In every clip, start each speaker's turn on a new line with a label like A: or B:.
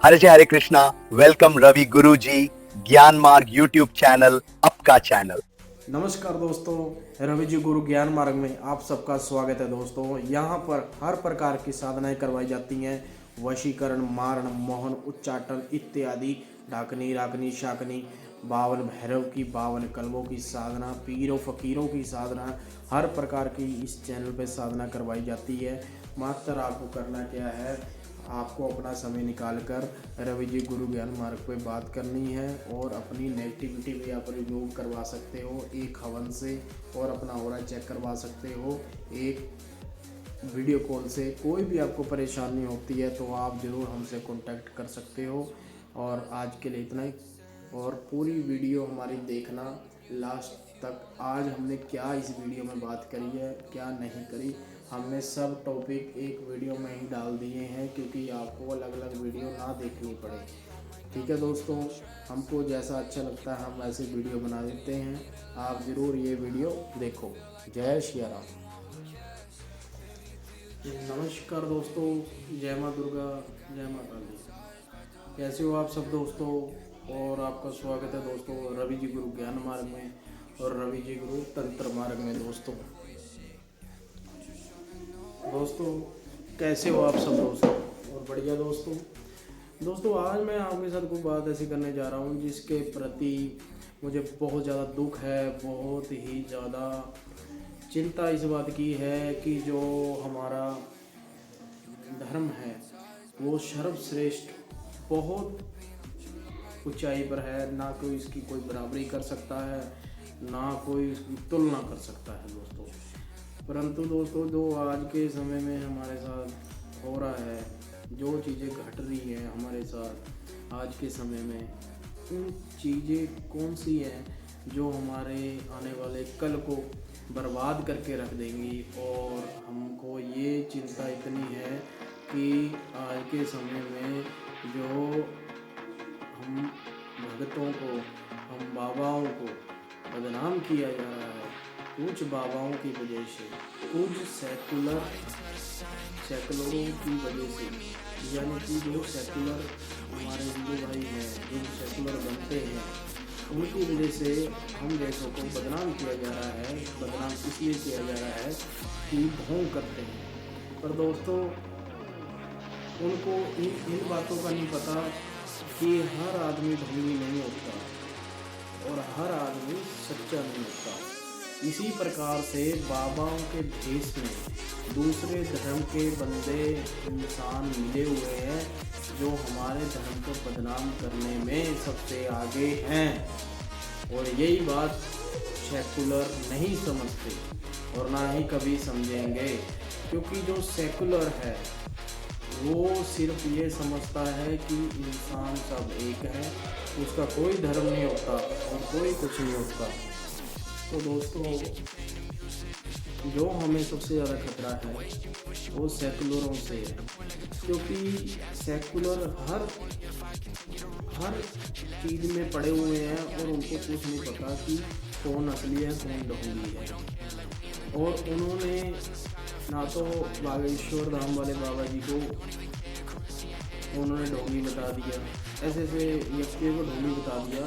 A: हरे जय हरे कृष्णा। वेलकम रवि गुरु जी, ज्ञान मार्ग यूट्यूब चैनल, आपका चैनल।
B: नमस्कार दोस्तों, रवि जी गुरु ज्ञान मार्ग में आप सबका स्वागत है। दोस्तों यहाँ पर हर प्रकार की साधनाएं करवाई जाती हैं। वशीकरण, मारण, मोहन, उच्चाटन इत्यादि, डाकनी, रागनी, शाकनी, 52 भैरव की, 52 कलमों की साधना, पीरों फकीरों की साधना, हर प्रकार की इस चैनल पे साधना करवाई जाती है। मात्र आपको करना क्या है, आपको अपना समय निकाल कर रवि जी गुरु ज्ञान मार्ग पे बात करनी है और अपनी नेगेटिविटी भी आप रिमूव करवा सकते हो एक हवन से, और अपना ऑरा चेक करवा सकते हो एक वीडियो कॉल से। कोई भी आपको परेशानी होती है तो आप ज़रूर हमसे कांटेक्ट कर सकते हो। और आज के लिए इतना ही, और पूरी वीडियो हमारी देखना लास्ट तक। आज हमने क्या इस वीडियो में बात करी है, क्या नहीं करी, हमने सब टॉपिक एक वीडियो में ही डाल दिए हैं क्योंकि आपको अलग अलग वीडियो ना देखनी पड़े। ठीक है दोस्तों, हमको जैसा अच्छा लगता है हम ऐसे वीडियो बना देते हैं। आप ज़रूर ये वीडियो देखो। जय श्री राम। नमस्कार दोस्तों, जय माँ दुर्गा, जय माँ काली। कैसे हो आप सब दोस्तों, और आपका स्वागत है दोस्तों रवि जी गुरु ज्ञान मार्ग में और रवि जी गुरु तंत्र मार्ग में। दोस्तों कैसे हो आप सब दोस्तों, और बढ़िया दोस्तों आज मैं आपके साथ कोई बात ऐसी करने जा रहा हूँ जिसके प्रति मुझे बहुत ज़्यादा दुख है, बहुत ही ज़्यादा चिंता इस बात की है कि जो हमारा धर्म है वो सर्वश्रेष्ठ बहुत ऊंचाई पर है। ना कोई इसकी कोई बराबरी कर सकता है, ना कोई इसकी तुलना कर सकता है दोस्तों। परंतु दोस्तों जो आज के समय में हमारे साथ हो रहा है, जो चीज़ें घट रही हैं हमारे साथ आज के समय में, उन चीज़ें कौन सी हैं जो हमारे आने वाले कल को बर्बाद करके रख देंगी। और हमको ये चिंता इतनी है कि आज के समय में जो हम भक्तों को, हम बाबाओं को बदनाम किया जा रहा है कुछ बाबाओं की वजह से, कुछ सेकुलरों की वजह से, यानी कि जो सेकुलर हमारे हिंदू भाई हैं, जो सेकुलर बनते हैं, उनकी वजह से हम देशों को बदनाम किया जा रहा है। बदनाम इसलिए किया जा रहा है कि ढोंग करते हैं। पर दोस्तों उनको इन बातों का नहीं पता कि हर आदमी ढोंगी नहीं होता और हर आदमी सच्चा नहीं होता। इसी प्रकार से बाबाओं के भेष में दूसरे धर्म के बंदे इंसान मिले हुए हैं जो हमारे धर्म को बदनाम करने में सबसे आगे हैं। और यही बात सेकुलर नहीं समझते और ना ही कभी समझेंगे, क्योंकि जो सेकुलर है वो सिर्फ ये समझता है कि इंसान सब एक है, उसका कोई धर्म नहीं होता और कोई कुछ नहीं होता। तो दोस्तों जो हमें सबसे ज़्यादा खतरा है वो सेकुलरों से है, क्योंकि सेकुलर हर चीज़ में पड़े हुए हैं और उनको कुछ नहीं पता कि कौन असली है कौन ढोंगी है। और उन्होंने ना तो बागेश्वर धाम वाले बाबा जी को उन्होंने ढोंगी बता दिया, ऐसे व्यक्तियों को ढोंगी बता दिया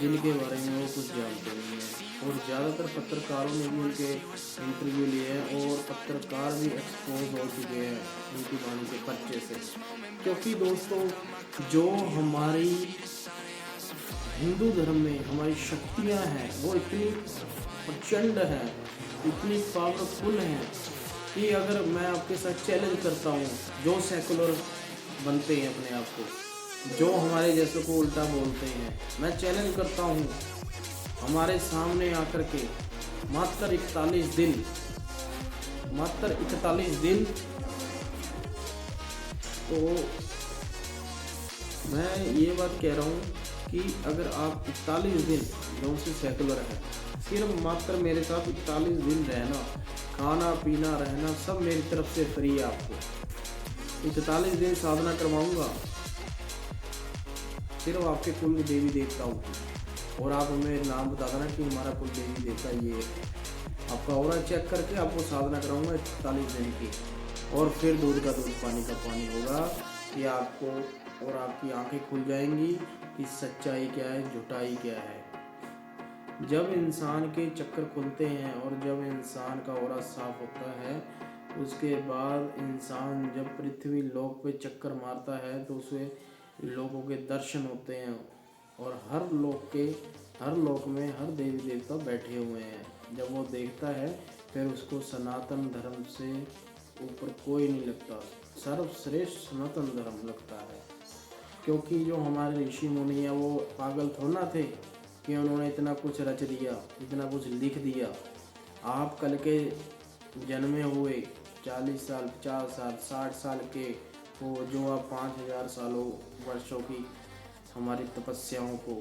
B: जिनके बारे में वो कुछ जानते नहीं हैं। और ज़्यादातर पत्रकारों ने भी उनके इंटरव्यू लिए हैं और पत्रकार भी एक्सपोज हो चुके हैं उनकी वाणी के पर्चे से। क्योंकि दोस्तों जो हमारी हिंदू धर्म में हमारी शक्तियाँ हैं वो इतनी प्रचंड हैं, इतनी पावरफुल हैं कि अगर मैं आपके साथ चैलेंज करता हूँ, जो सेकुलर बनते हैं अपने आप को, जो हमारे जैसे को उल्टा बोलते हैं, मैं चैलेंज करता हूँ हमारे सामने आकर के मात्र 41 दिन तो मैं ये बात कह रहा हूँ कि अगर आप 41 दिन जो से सेकुलर है, सिर्फ मात्र मेरे साथ 41 दिन रहना, खाना पीना रहना सब मेरी तरफ से फ्री है। आपको 41 दिन साधना करवाऊंगा सिर्फ आपके कुल देवी देवताओं की, और आप हमें नाम बता देना कि हमारा कुल देवी देवता ये है। आपका ऑरा चेक करके आपको साधना कराऊंगा 41 दिन की, और फिर दूध का दूध पानी का पानी होगा। ये आपको और आपकी आंखें खुल जाएंगी कि सच्चाई क्या है, झूठाई क्या है। जब इंसान के चक्कर खुलते हैं और जब इंसान का ऑरा साफ होता है, उसके बाद इंसान जब पृथ्वी लोक पे चक्कर मारता है तो उसे लोगों के दर्शन होते हैं और हर लोक में हर देवी देवता बैठे हुए हैं। जब वो देखता है फिर उसको सनातन धर्म से ऊपर कोई नहीं लगता, सर्वश्रेष्ठ सनातन धर्म लगता है। क्योंकि जो हमारे ऋषि मुनि हैं वो पागल थोड़ा ना थे कि उन्होंने इतना कुछ रच दिया, इतना कुछ लिख दिया। आप कल के जन्मे हुए 40 साल, 50 साल, 60 साल के हो, जो आप 5000 वर्षों की हमारी तपस्याओं को,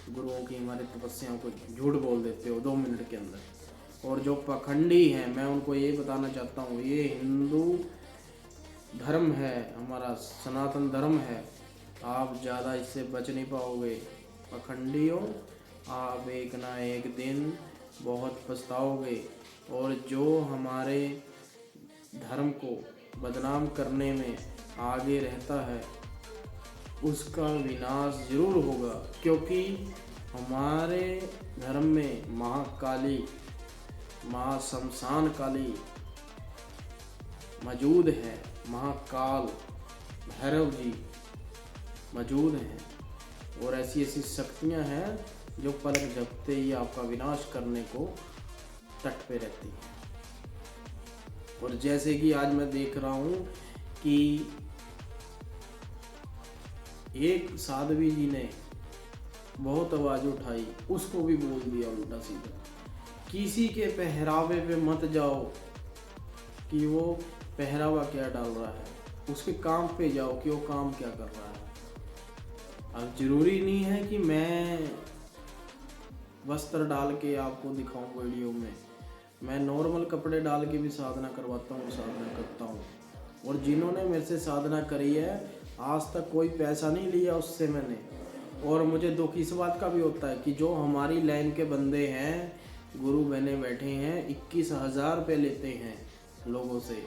B: गुरुओं की हमारी तपस्याओं को झूठ बोल देते हो 2 मिनट के अंदर। और जो पाखंडी हैं, मैं उनको ये बताना चाहता हूँ, ये हिंदू धर्म है, हमारा सनातन धर्म है, आप ज़्यादा इससे बच नहीं पाओगे। पाखंडियों, आप एक ना एक दिन बहुत पछताओगे। और जो हमारे धर्म को बदनाम करने में आगे रहता है उसका विनाश जरूर होगा। क्योंकि हमारे धर्म में महाकाली, माँ शमशान काली मौजूद है, महाकाल भैरव जी मौजूद हैं और ऐसी ऐसी शक्तियाँ हैं जो पलक झपकते ही आपका विनाश करने को तट पे रहती हैं। और जैसे कि आज मैं देख रहा हूँ कि एक साध्वी जी ने बहुत आवाज़ उठाई, उसको भी बोल दिया उल्टा सीधा, किसी के पहरावे पे मत जाओ कि वो पहरावा क्या डाल रहा है, उसके काम पे जाओ कि वो काम क्या कर रहा है। अब जरूरी नहीं है कि मैं वस्त्र डाल के आपको दिखाऊं वीडियो में, मैं नॉर्मल कपड़े डाल के भी साधना करवाता हूँ, साधना करता हूँ। और जिन्होंने मेरे से साधना करी है आज तक कोई पैसा नहीं लिया उससे मैंने। और मुझे दुख इस बात का भी होता है कि जो हमारी लाइन के बंदे हैं, गुरु बने बैठे हैं, 21,000 रुपये लेते हैं लोगों से।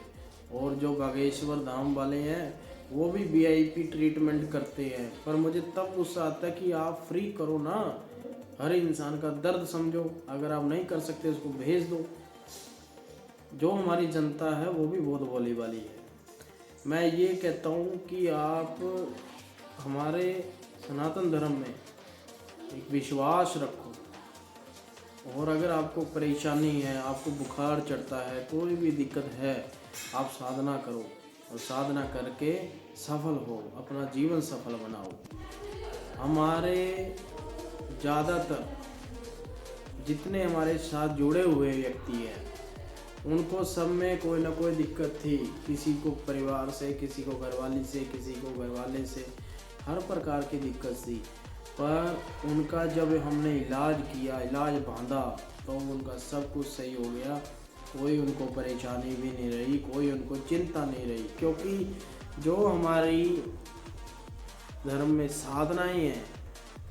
B: और जो बागेश्वर धाम वाले हैं वो भी VIP ट्रीटमेंट करते हैं। पर मुझे तब गुस्सा आता है कि आप फ्री करो ना, हर इंसान का दर्द समझो, अगर आप नहीं कर सकते उसको भेज दो। जो हमारी जनता है वो भी बहुत भोली वाली है। मैं ये कहता हूँ कि आप हमारे सनातन धर्म में एक विश्वास रखो। और अगर आपको परेशानी है, आपको बुखार चढ़ता है, कोई भी दिक्कत है, आप साधना करो और साधना करके सफल हो, अपना जीवन सफल बनाओ। हमारे ज़्यादातर जितने हमारे साथ जुड़े हुए व्यक्ति हैं उनको सब में कोई ना कोई दिक्कत थी, किसी को परिवार से, किसी को घरवाली से, किसी को घरवाले से, हर प्रकार की दिक्कत थी। पर उनका जब हमने इलाज किया, इलाज बांधा, तो उनका सब कुछ सही हो गया। कोई उनको परेशानी भी नहीं रही, कोई उनको चिंता नहीं रही। क्योंकि जो हमारी धर्म में साधनाएं हैं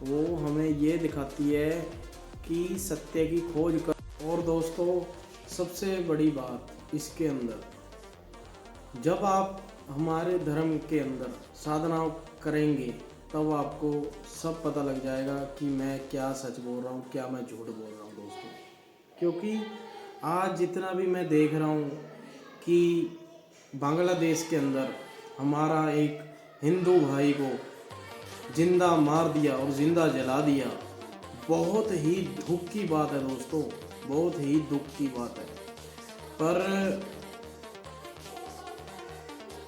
B: वो हमें ये दिखाती है कि सत्य की खोज कर। और दोस्तों सबसे बड़ी बात इसके अंदर, जब आप हमारे धर्म के अंदर साधना करेंगे तब आपको सब पता लग जाएगा कि मैं क्या सच बोल रहा हूँ, क्या मैं झूठ बोल रहा हूँ दोस्तों। क्योंकि आज जितना भी मैं देख रहा हूँ कि बांग्लादेश के अंदर हमारा एक हिंदू भाई को जिंदा मार दिया और जिंदा जला दिया, बहुत ही दुख की बात है दोस्तों, बहुत ही दुख की बात है। पर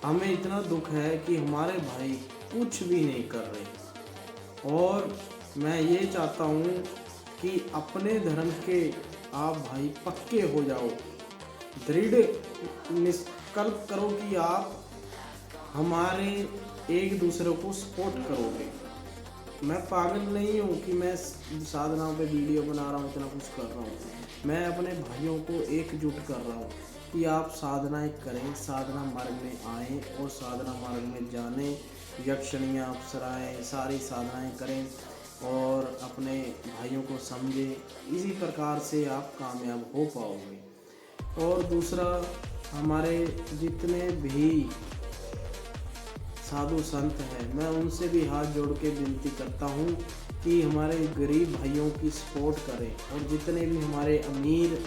B: हमें इतना दुख है कि हमारे भाई कुछ भी नहीं कर रहे। और मैं ये चाहता हूँ कि अपने धर्म के आप भाई पक्के हो जाओ, दृढ़ निष्कल्प करो कि आप हमारे एक दूसरे को सपोर्ट करोगे। मैं पागल नहीं हूँ कि मैं साधनाओं पे वीडियो बना रहा हूँ, इतना कुछ कर रहा हूँ। मैं अपने भाइयों को एकजुट कर रहा हूँ कि आप साधनाएं करें, साधना मार्ग में आएँ और साधना मार्ग में जाने, यक्षणियाँ, अप्सराएँ, सारी साधनाएं करें और अपने भाइयों को समझें। इसी प्रकार से आप कामयाब हो पाओगे। और दूसरा, हमारे जितने भी साधु संत हैं, मैं उनसे भी हाथ जोड़ के विनती करता हूँ कि हमारे गरीब भाइयों की सपोर्ट करें। और जितने भी हमारे अमीर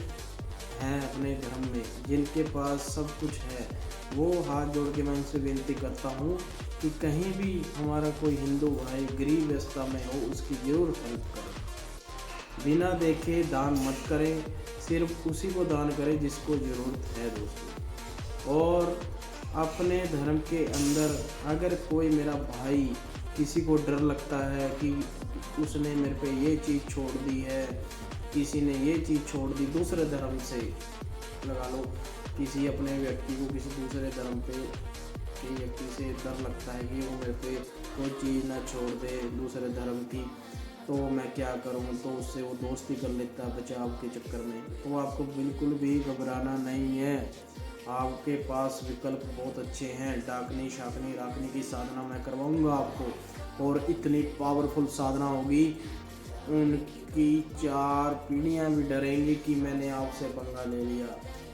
B: हैं अपने धर्म में, जिनके पास सब कुछ है, वो हाथ जोड़ के मैं उनसे विनती करता हूँ कि कहीं भी हमारा कोई हिंदू भाई गरीब अवस्था में हो, उसकी ज़रूर हेल्प करें। बिना देखे दान मत करें, सिर्फ उसी को दान करें जिसको ज़रूरत है दोस्तों। और अपने धर्म के अंदर अगर कोई मेरा भाई, किसी को डर लगता है कि उसने मेरे पे ये चीज़ छोड़ दी है, किसी ने ये चीज़ छोड़ दी दूसरे धर्म से, लगा लो किसी अपने व्यक्ति को किसी दूसरे धर्म पे के व्यक्ति से डर लगता है कि वो मेरे पे कोई चीज़ ना छोड़ दे दूसरे धर्म की, तो मैं क्या करूं, तो उससे वो दोस्ती कर लेता है बचाव के चक्कर में। तो आपको बिल्कुल भी घबराना नहीं है, आपके पास विकल्प बहुत अच्छे हैं। डाकनी शाकनी राकनी की साधना मैं करवाऊंगा आपको, और इतनी पावरफुल साधना होगी, उनकी 4 पीढ़ियाँ भी डरेंगी कि मैंने आपसे पंगा ले लिया।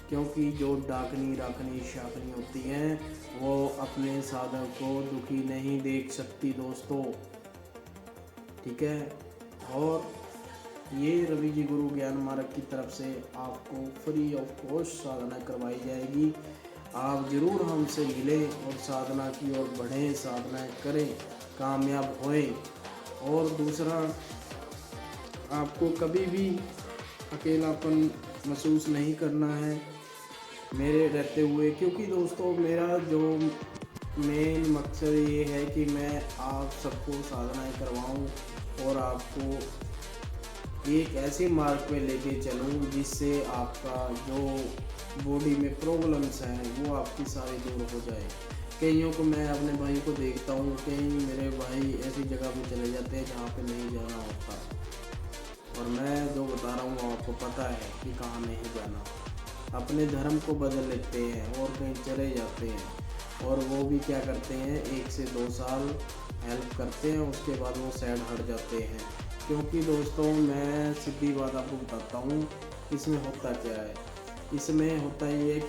B: क्योंकि जो डाकनी राकनी शाकनी होती हैं, वो अपने साधक को दुखी नहीं देख सकती दोस्तों, ठीक है। और ये रवि जी गुरु ज्ञान मार्ग की तरफ से आपको फ्री ऑफ कॉस्ट साधना करवाई जाएगी। आप ज़रूर हमसे मिलें और साधना की ओर बढ़ें, साधना करें, कामयाब होएं। और दूसरा, आपको कभी भी अकेलापन महसूस नहीं करना है मेरे रहते हुए, क्योंकि दोस्तों मेरा जो मेन मकसद ये है कि मैं आप सबको साधनाएं करवाऊं और आपको एक ऐसे मार्ग पे लेके चलूं जिससे आपका जो बॉडी में प्रॉब्लम्स हैं वो आपकी सारी दूर हो जाए। कईयों को मैं अपने भाई को देखता हूँ, कई मेरे भाई ऐसी जगह पे चले जाते हैं जहाँ पे नहीं जाना होता, और मैं जो बता रहा हूँ आपको पता है कि कहाँ नहीं जाना। अपने धर्म को बदल लेते हैं और कहीं चले जाते हैं, और वो भी क्या करते हैं, 1 से 2 साल हेल्प करते हैं, उसके बाद वो साइड हट जाते हैं। क्योंकि दोस्तों मैं सीधी बात आपको बताता हूँ, इसमें होता क्या है, इसमें होता ये है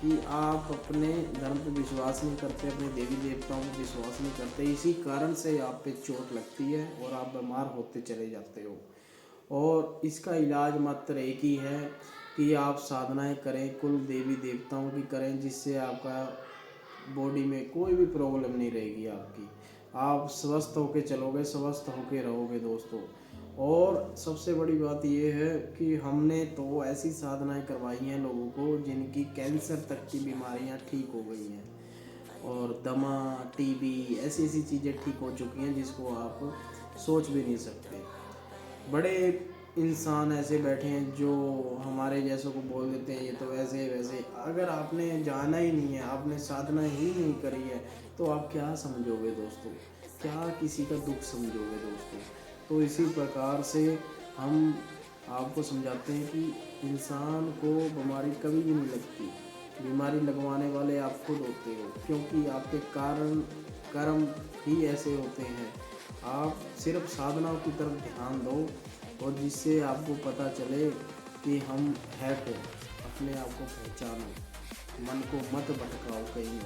B: कि आप अपने धर्म पे विश्वास नहीं करते, अपने देवी देवताओं पे विश्वास नहीं करते, इसी कारण से आप पे चोट लगती है और आप बीमार होते चले जाते हो। और इसका इलाज मात्र एक ही है कि आप साधनाएं करें, कुल देवी देवताओं की करें, जिससे आपका बॉडी में कोई भी प्रॉब्लम नहीं रहेगी आपकी, आप स्वस्थ होके चलोगे, स्वस्थ होके रहोगे दोस्तों। और सबसे बड़ी बात यह है कि हमने तो ऐसी साधनाएं करवाई हैं लोगों को जिनकी कैंसर तक की बीमारियां ठीक हो गई हैं, और दमा, टीबी, ऐसी ऐसी चीज़ें ठीक हो चुकी हैं जिसको आप सोच भी नहीं सकते। बड़े इंसान ऐसे बैठे हैं जो हमारे जैसों को बोल देते हैं ये तो वैसे वैसे। अगर आपने जाना ही नहीं है, आपने साधना ही नहीं करी है, तो आप क्या समझोगे दोस्तों, क्या किसी का दुख समझोगे दोस्तों। तो इसी प्रकार से हम आपको समझाते हैं कि इंसान को बीमारी कभी भी नहीं लगती, बीमारी लगवाने वाले आप खुद होते हो, क्योंकि आपके कारण कर्म ही ऐसे होते हैं। आप सिर्फ साधनाओं की तरफ ध्यान दो, और जिससे आपको पता चले कि हम है कौन, अपने आप को पहचानो, मन को मत भटकाओ कहीं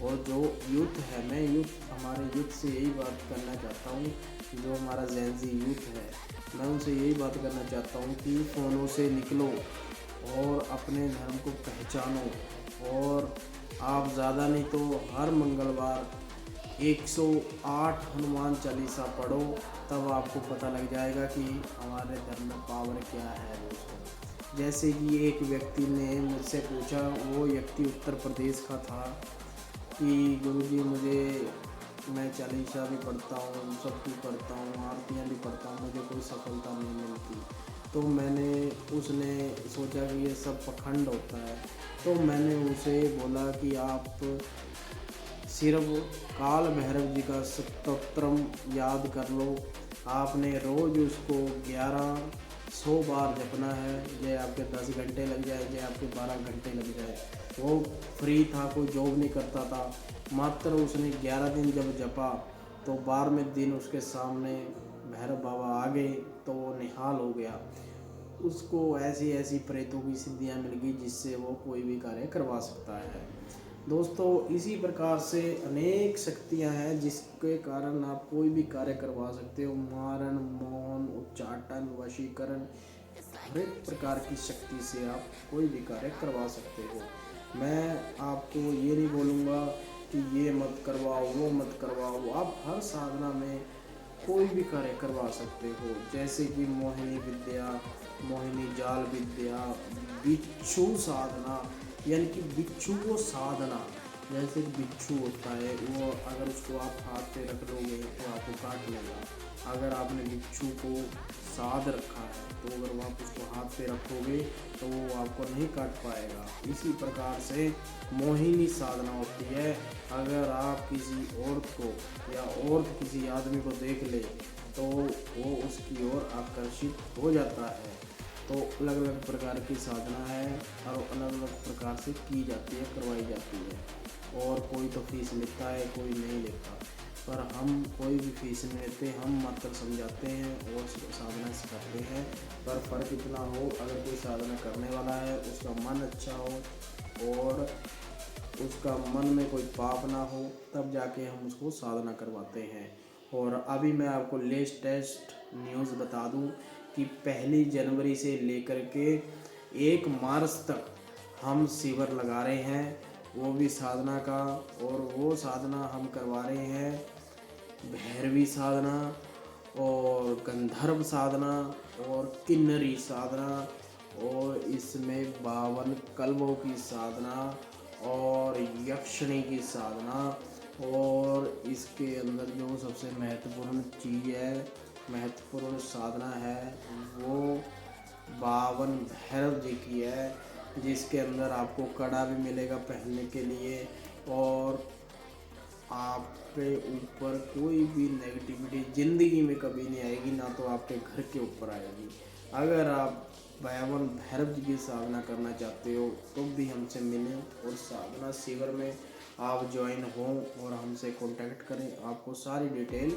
B: और जो यूथ है, मैं हमारे यूथ से यही बात करना चाहता हूँ, जो हमारा जेनजी यूथ है, मैं उनसे यही बात करना चाहता हूँ कि फ़ोनों से निकलो और अपने धर्म को पहचानो। और आप ज़्यादा नहीं तो हर मंगलवार 108 हनुमान चालीसा पढ़ो, तब आपको पता लग जाएगा कि हमारे धर्म में पावर क्या है दोस्तों। जैसे कि एक व्यक्ति ने मुझसे पूछा, वो व्यक्ति उत्तर प्रदेश का था, कि गुरुजी मैं चालीसा भी पढ़ता हूँ, सब कुछ पढ़ता हूँ, आरतियाँ भी पढ़ता हूँ, मुझे कोई सफलता नहीं मिलती। तो उसने सोचा कि ये सब पखंड होता है। तो मैंने उसे बोला कि आप सिर्फ काल भैरव जी का स्तोत्रम याद कर लो, आपने रोज़ उसको 1100 बार जपना है, चाहे आपके 10 घंटे लग जाए, चाहे आपके 12 घंटे लग जाए। वो फ्री था, कोई जॉब नहीं करता था, मात्र उसने 11 दिन जब जपा तो 12वें दिन उसके सामने भैरव बाबा आ गए, तो वो निहाल हो गया। उसको ऐसी ऐसी प्रेतों की सिद्धियाँ मिल गई जिससे वो कोई भी कार्य करवा सकता है। दोस्तों इसी प्रकार से अनेक शक्तियां हैं जिसके कारण आप कोई भी कार्य करवा सकते हो। मारण, मौन, उच्चाटन, वशीकरण, हर एक प्रकार की शक्ति से आप कोई भी कार्य करवा सकते हो। मैं आपको ये नहीं बोलूँगा कि ये मत करवाओ, वो मत करवाओ। आप हर साधना में कोई भी कार्य करवा सकते हो, जैसे कि मोहिनी विद्या, मोहिनी जाल विद्या, बिच्छू साधना, यानी कि बिच्छू को साधना। जैसे कि बिच्छू होता है, वो अगर उसको आप हाथ पे रख लोगे तो आपको काट लेगा। अगर आपने बिच्छू को साध रखा है तो अगर आप उसको हाथ पे रखोगे तो वो आपको नहीं काट पाएगा। इसी प्रकार से मोहिनी साधना होती है। अगर आप किसी औरत को या औरत किसी आदमी को देख ले तो वो उसकी ओर आकर्षित हो जाता है। तो अलग अलग प्रकार की साधना है और अलग अलग प्रकार से की जाती है, करवाई जाती है। और कोई तो फीस लेता है, कोई नहीं लेता, पर हम कोई भी फीस नहीं लेते, हम मात्र समझाते हैं और साधना सिखाते हैं। पर फ़र्क इतना हो, अगर कोई साधना करने वाला है, उसका मन अच्छा हो और उसका मन में कोई पाप ना हो, तब जाके हम उसको साधना करवाते हैं। और अभी मैं आपको लेटेस्ट न्यूज़ बता दूं कि 1 जनवरी से लेकर के 1 मार्च तक हम शिविर लगा रहे हैं, वो भी साधना का। और वो साधना हम करवा रहे हैं भैरवी साधना और गंधर्व साधना और किन्नरी साधना, और इसमें 52 कल्पों की साधना और यक्षिणी की साधना। और इसके अंदर जो सबसे महत्वपूर्ण चीज़ है, महत्वपूर्ण साधना है, वो 52 भैरव जी की है, जिसके अंदर आपको कड़ा भी मिलेगा पहनने के लिए। और आपके ऊपर कोई भी नेगेटिविटी ज़िंदगी में कभी नहीं आएगी, ना तो आपके घर के ऊपर आएगी। अगर आप 52 भैरव जी की साधना करना चाहते हो तो भी हमसे मिलें और साधना शिविर में आप ज्वाइन हों और हमसे कांटेक्ट करें। आपको सारी डिटेल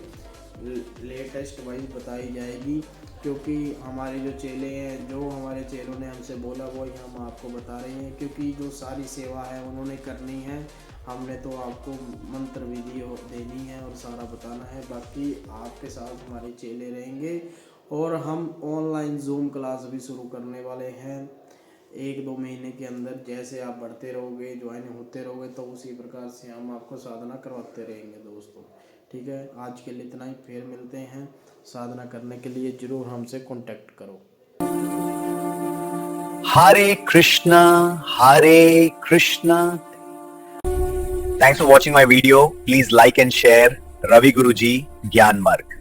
B: लेटेस्ट वाइज बताई जाएगी, क्योंकि हमारे जो चेले हैं, जो हमारे चेलों ने हमसे बोला वो ही हम आपको बता रहे हैं, क्योंकि जो सारी सेवा है उन्होंने करनी है। हमने तो आपको मंत्र विधि देनी है और सारा बताना है। बाकी आपके साथ हमारे चेले रहेंगे और हम ऑनलाइन जूम क्लास भी शुरू करने वाले हैं 1-2 महीने के अंदर। जैसे आप बढ़ते रहोगे, ज्वाइन होते रहोगे, तो उसी प्रकार से हम आपको साधना करवाते रहेंगे दोस्तों। ठीक है, आज के लिए इतना ही, फिर मिलते हैं। साधना करने के लिए ज़रूर हमसे कांटेक्ट करो।
A: Hare Krishna, Hare Krishna. Thanks for watching my video. Please like and share Ravi Guruji Gyan Marg.